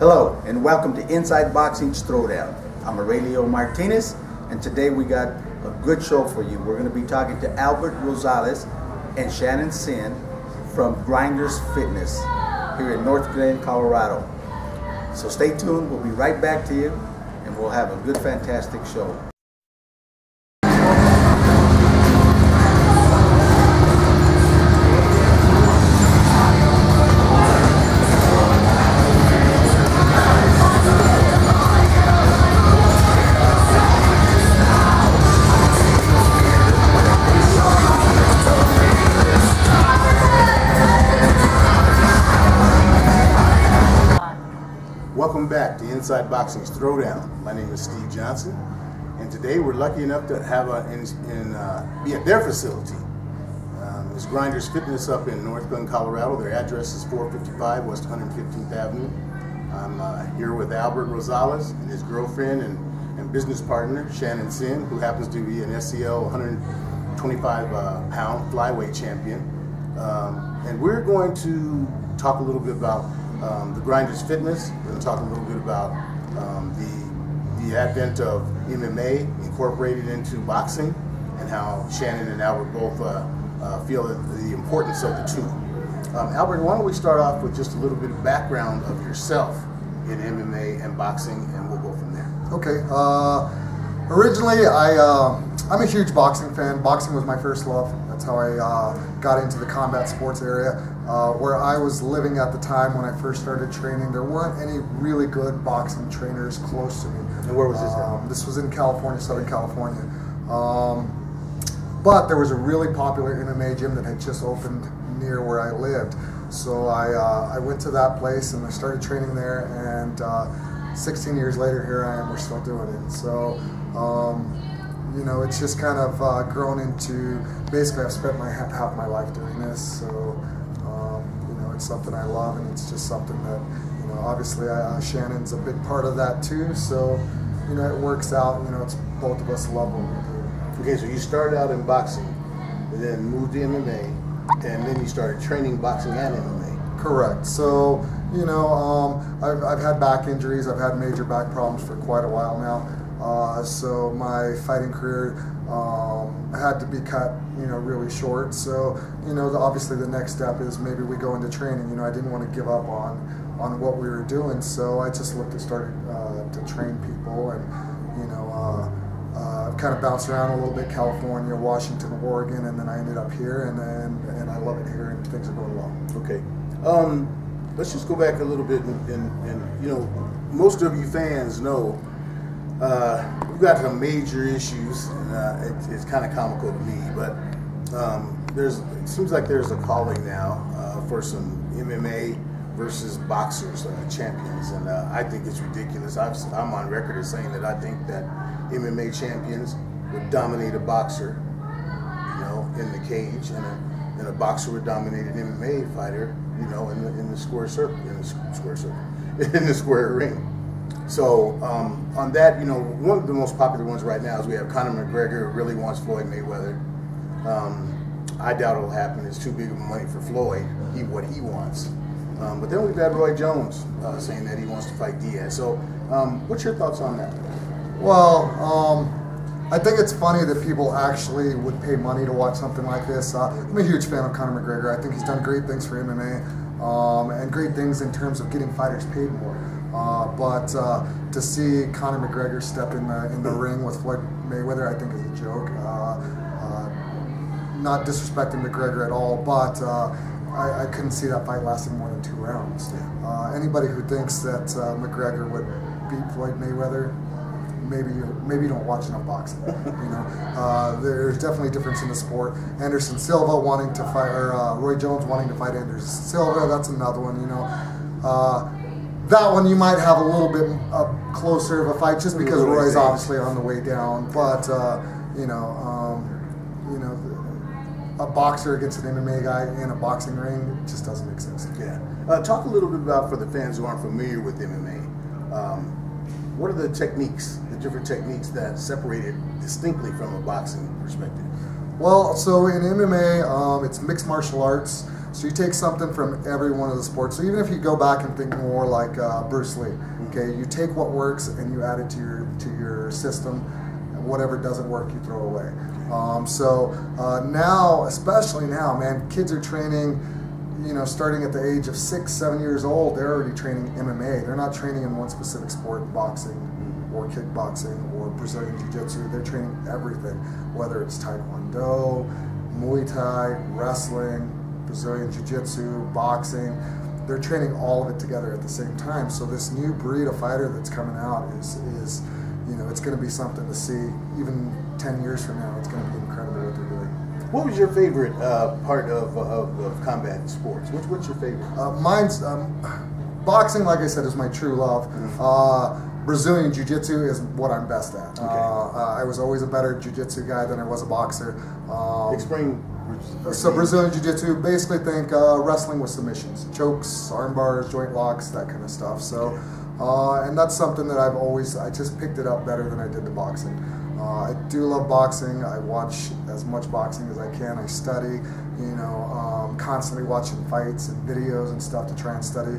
Hello and welcome to Inside Boxing's Throwdown. I'm Aurelio Martinez and today we got a good show for you. We're going to be talking to Albert Rosales and Shannon Sinn from Grinders Fitness here in North Glen, Colorado. So stay tuned, we'll be right back to you and we'll have a good, fantastic show. Welcome back to Inside Boxing's Throwdown. My name is Steve Johnson, and today we're lucky enough to have be at their facility. It's Grinders Fitness up in North Glen, Colorado. Their address is 455 West 115th Avenue. I'm here with Albert Rosales and his girlfriend and business partner, Shannon Sinn, who happens to be an SCL 125-pound flyweight champion. And we're going to talk a little bit about the Grinders Fitness. We're going to talk a little bit about the advent of MMA incorporated into boxing and how Shannon and Albert both feel the importance of the two. Albert, why don't we start off with just a little bit of background of yourself in MMA and boxing, and we'll go from there. Okay. Originally, I'm a huge boxing fan. Boxing was my first love. That's how I got into the combat sports area. Where I was living at the time when I first started training, there weren't any really good boxing trainers close to me. And where was this at? This was in California, Southern California. But there was a really popular MMA gym that had just opened near where I lived. So I went to that place and I started training there, and 16 years later, here I am, we're still doing it. So, you know, it's just kind of grown into, basically I've spent half my life doing this. So, you know, it's something I love, and it's just something that, you know, obviously Shannon's a big part of that too. So, you know, it works out, you know, it's both of us love what we do. Okay, so you started out in boxing, and then moved to MMA, and then you started training boxing and MMA. Correct. So, you know, I've had back injuries. I've had major back problems for quite a while now. So my fighting career had to be cut, you know, really short. So, you know, obviously the next step is maybe we go into training. You know, I didn't want to give up on what we were doing, so I just looked to start to train people, and you know, I've kind of bounced around a little bit: California, Washington, Oregon, and then I ended up here, and I love it here, and things are going well. Okay. Let's just go back a little bit, and you know, most of you fans know we've got some major issues, and it's kind of comical to me, but it seems like there's a calling now for some MMA versus boxers champions, and I think it's ridiculous. I'm on record as saying that I think that MMA champions would dominate a boxer, you know, in the cage, and a boxer would dominate an MMA fighter, you know, in the square circle, in the square ring. So on that, you know, one of the most popular ones right now is we have Conor McGregor, who really wants Floyd Mayweather. I doubt it'll happen. It's too big of money for Floyd, what he wants. But then we've had Roy Jones saying that he wants to fight Diaz. So what's your thoughts on that? Well, I think it's funny that people actually would pay money to watch something like this. I'm a huge fan of Conor McGregor. I think he's done great things for MMA and great things in terms of getting fighters paid more. But to see Conor McGregor step in the ring with Floyd Mayweather, I think is a joke. Not disrespecting McGregor at all, but I couldn't see that fight lasting more than 2 rounds. Anybody who thinks that McGregor would beat Floyd Mayweather, maybe you don't watch enough boxing. You know, there's definitely a difference in the sport. Anderson Silva wanting to fight, or Roy Jones wanting to fight Anderson Silva, that's another one. You know, that one you might have a little bit closer of a fight just because Roy's obviously on the way down. But you know, a boxer against an MMA guy in a boxing ring, it just doesn't make sense. Yeah. Talk a little bit about, for the fans who aren't familiar with MMA, what are the techniques, the different techniques that separate it distinctly from a boxing perspective? Well, so in MMA, it's mixed martial arts. So you take something from every one of the sports. So even if you go back and think more like Bruce Lee, okay, you take what works and you add it to your system. Whatever doesn't work, you throw away. Now, especially now, man, kids are training. Starting at the age of 6, 7 years old, they're already training MMA. They're not training in one specific sport, boxing or kickboxing or Brazilian Jiu-Jitsu. They're training everything, whether it's Taekwondo, Muay Thai, wrestling, Brazilian Jiu-Jitsu, boxing. They're training all of it together at the same time. So this new breed of fighter that's coming out is it's going to be something to see. Even 10 years from now, it's going to be incredible what they're doing. What was your favorite part of combat sports? What's your favorite? Mine's boxing, like I said, is my true love. Brazilian Jiu-Jitsu is what I'm best at. Okay. I was always a better Jiu-Jitsu guy than I was a boxer. Explain. So Brazilian Jiu-Jitsu, basically think wrestling with submissions, chokes, arm bars, joint locks, that kind of stuff. So, and that's something that I just picked it up better than I did the boxing. I do love boxing. I watch as much boxing as I can. I study, constantly watching fights and videos and stuff to try and study,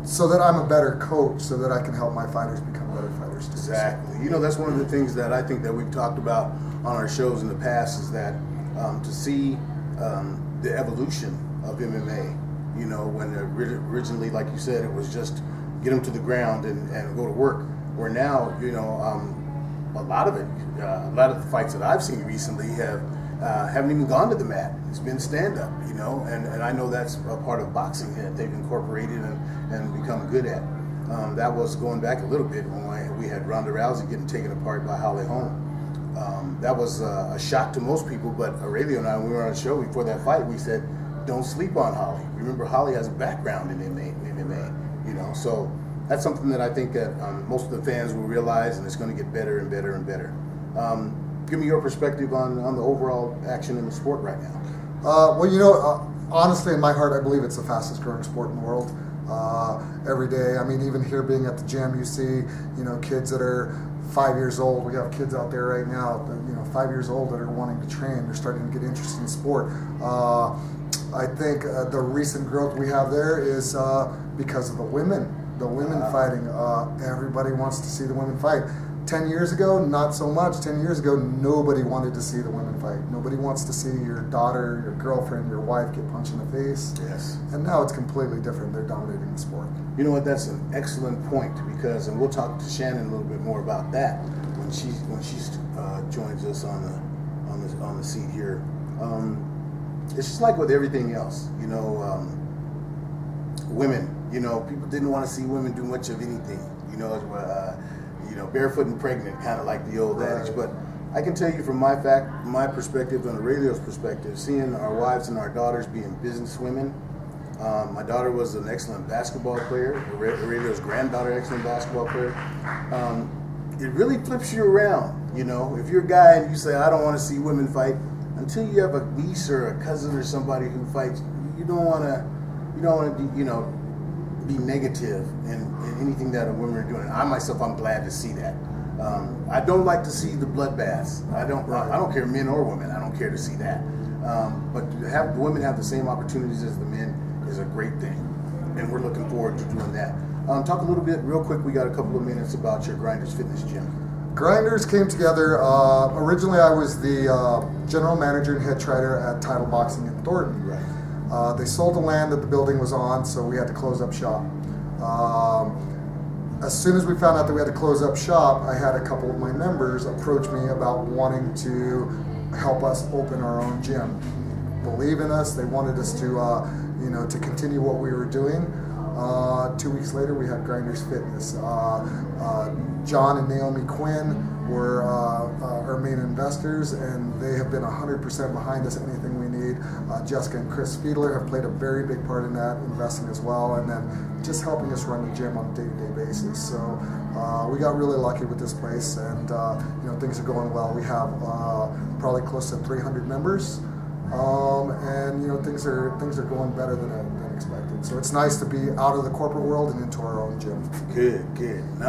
so that I'm a better coach, so that I can help my fighters become better fighters too. Exactly. That's one of the things that I think that we've talked about on our shows in the past is that to see the evolution of MMA. When originally, like you said, it was just get them to the ground and go to work. Where now, a lot of the fights that I've seen recently haven't even gone to the mat. It's been stand-up, and I know that's a part of boxing that they've incorporated and become good at. That was going back a little bit when we had Ronda Rousey getting taken apart by Holly Holm. That was a shock to most people, but Aurelio and I, when we were on a show before that fight, we said, don't sleep on Holly. Remember, Holly has a background in MMA, so that's something that I think that most of the fans will realize, and it's going to get better and better and better. Give me your perspective on the overall action in the sport right now. Honestly, in my heart, I believe it's the fastest growing sport in the world. Every day, I mean, even here being at the gym, you see, kids that are 5 years old. We have kids out there right now, 5 years old that are wanting to train. They're starting to get interested in sport. I think the recent growth we have there is because of the women. The women fighting. Everybody wants to see the women fight. 10 years ago, not so much. 10 years ago, nobody wanted to see the women fight. Nobody wants to see your daughter, your girlfriend, your wife get punched in the face. Yes. And now it's completely different. They're dominating the sport. You know what? That's an excellent point because, and we'll talk to Shannon a little bit more about that when she joins us on the seat here. It's just like with everything else, women. People didn't want to see women do much of anything. Barefoot and pregnant, kind of like the old adage. But I can tell you from my perspective and Aurelio's perspective, seeing our wives and our daughters being business women. My daughter was an excellent basketball player. Aurelio's granddaughter, excellent basketball player. It really flips you around. If you're a guy and you say, I don't want to see women fight, until you have a niece or a cousin or somebody who fights, you don't want to, be negative in anything that a women are doing. I'm glad to see that. I don't like to see the bloodbaths. I don't care, men or women. I don't care to see that. But to have the women have the same opportunities as the men is a great thing, and we're looking forward to doing that. Talk a little bit, real quick. We got a couple of minutes about your Grinders Fitness Gym. Grinders came together. Originally, I was the general manager and head trainer at Title Boxing in Thornton. Right. They sold the land that the building was on, so we had to close up shop. As soon as we found out that we had to close up shop, I had a couple of my members approach me about wanting to help us open our own gym. Believe in us. They wanted us to continue what we were doing. 2 weeks later, we had Grinders Fitness. John and Naomi Quinn were our main investors, and they have been 100% behind us, anything we need. Jessica and Chris Fiedler have played a very big part in that, investing as well, and then just helping us run the gym on a day-to-day basis. So we got really lucky with this place, and things are going well. We have probably close to 300 members, and things are going better than expected. So it's nice to be out of the corporate world and into our own gym. Good. And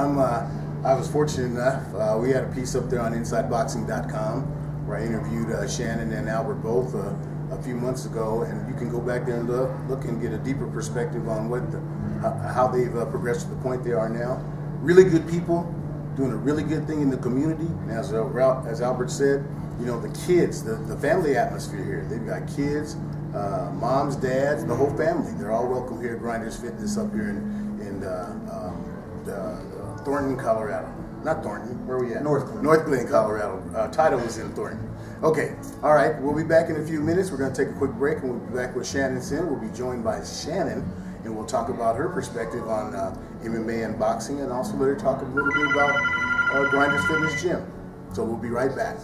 I was fortunate enough. We had a piece up there on InsideBoxing.com where I interviewed Shannon and Albert both a few months ago, and you can go back there and look and get a deeper perspective on how they've progressed to the point they are now. Really good people, doing a really good thing in the community. And as Albert said, you know, the kids, the family atmosphere here. They've got kids, moms, dads, the whole family. They're all welcome here at Grinders Fitness up here in Thornton, Colorado. Not Thornton, where are we at? North Glen. North Glen, Colorado. Title was in Thornton. Okay, all right, we'll be back in a few minutes. We're going to take a quick break, and we'll be back with Shannon Sinn. We'll be joined by Shannon, and we'll talk about her perspective on MMA and boxing, and also let her talk a little bit about Grinders Fitness Gym. So we'll be right back.